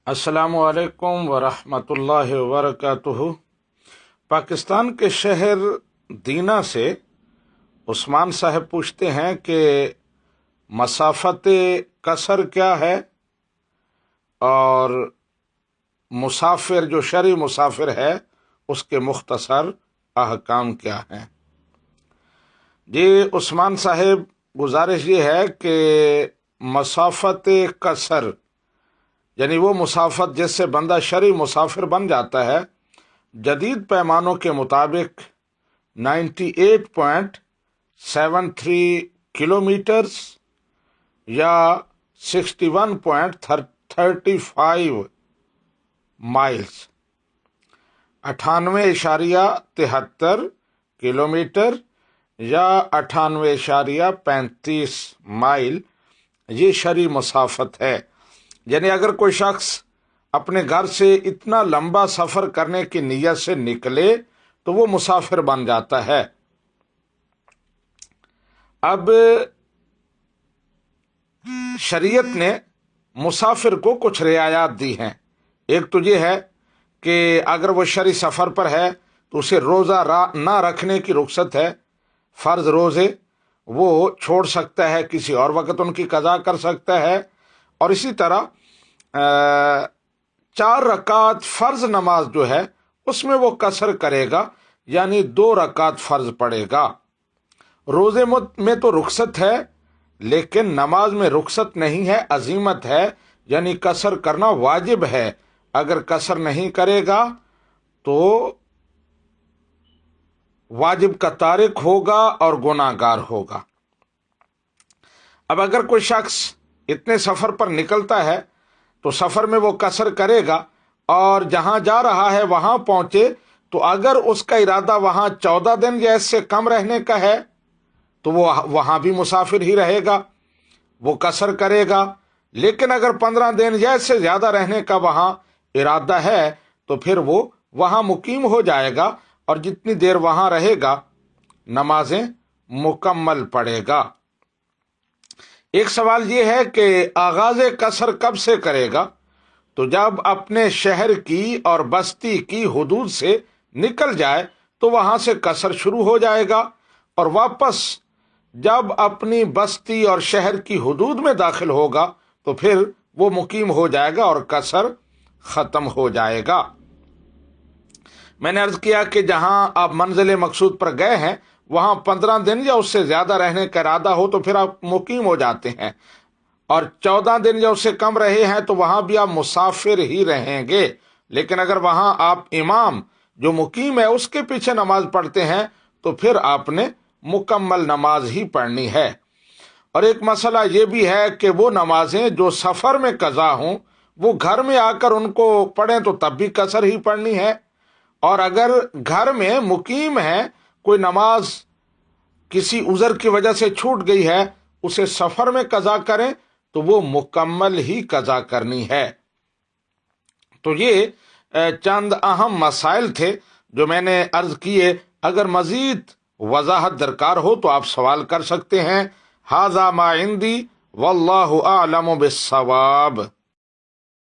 السلام علیکم ورحمۃ اللہ وبرکاتہ۔ پاکستان کے شہر دینا سے عثمان صاحب پوچھتے ہیں کہ مسافت قصر کیا ہے اور مسافر جو شرعی مسافر ہے اس کے مختصر احکام کیا ہیں۔ جی عثمان صاحب، گزارش یہ ہے کہ مسافت قصر یعنی وہ مسافت جس سے بندہ شرعی مسافر بن جاتا ہے، جدید پیمانوں کے مطابق 98.73 کلومیٹرز یا 61.35 مائلز، 98.73 کلومیٹر یا 98.35 مائل، یہ شرعی مسافت ہے۔ یعنی اگر کوئی شخص اپنے گھر سے اتنا لمبا سفر کرنے کی نیت سے نکلے تو وہ مسافر بن جاتا ہے۔ اب شریعت نے مسافر کو کچھ رعایات دی ہیں۔ ایک تو یہ ہے کہ اگر وہ شرعی سفر پر ہے تو اسے روزہ نہ رکھنے کی رخصت ہے۔ فرض روزے وہ چھوڑ سکتا ہے، کسی اور وقت ان کی قضا کر سکتا ہے، اور اسی طرح 4 رکعت فرض نماز جو ہے اس میں وہ قصر کرے گا، یعنی 2 رکعت فرض پڑے گا۔ روزے میں تو رخصت ہے لیکن نماز میں رخصت نہیں ہے، عزیمت ہے، یعنی قصر کرنا واجب ہے۔ اگر قصر نہیں کرے گا تو واجب کا تارک ہوگا اور گناہ گار ہوگا۔ اب اگر کوئی شخص اتنے سفر پر نکلتا ہے تو سفر میں وہ قصر کرے گا، اور جہاں جا رہا ہے وہاں پہنچے تو اگر اس کا ارادہ وہاں 14 دن یا اس سے کم رہنے کا ہے تو وہ وہاں بھی مسافر ہی رہے گا، وہ قصر کرے گا۔ لیکن اگر 15 دن یا اس سے زیادہ رہنے کا وہاں ارادہ ہے تو پھر وہ وہاں مقیم ہو جائے گا، اور جتنی دیر وہاں رہے گا نمازیں مکمل پڑھے گا۔ ایک سوال یہ ہے کہ آغاز قصر کب سے کرے گا؟ تو جب اپنے شہر کی اور بستی کی حدود سے نکل جائے تو وہاں سے قصر شروع ہو جائے گا، اور واپس جب اپنی بستی اور شہر کی حدود میں داخل ہوگا تو پھر وہ مقیم ہو جائے گا اور قصر ختم ہو جائے گا۔ میں نے عرض کیا کہ جہاں آپ منزل مقصود پر گئے ہیں وہاں 15 دن یا اس سے زیادہ رہنے کا ارادہ ہو تو پھر آپ مقیم ہو جاتے ہیں، اور 14 دن یا اس سے کم رہے ہیں تو وہاں بھی آپ مسافر ہی رہیں گے۔ لیکن اگر وہاں آپ امام جو مقیم ہے اس کے پیچھے نماز پڑھتے ہیں تو پھر آپ نے مکمل نماز ہی پڑھنی ہے۔ اور ایک مسئلہ یہ بھی ہے کہ وہ نمازیں جو سفر میں قضا ہوں وہ گھر میں آ کر ان کو پڑھیں تو تب بھی قصر ہی پڑھنی ہے، اور اگر گھر میں مقیم ہے کوئی نماز کسی عذر کی وجہ سے چھوٹ گئی ہے اسے سفر میں قضا کریں تو وہ مکمل ہی قضا کرنی ہے۔ تو یہ چند اہم مسائل تھے جو میں نے عرض کیے۔ اگر مزید وضاحت درکار ہو تو آپ سوال کر سکتے ہیں۔ ھذا ما عندی واللہ اعلم بالصواب۔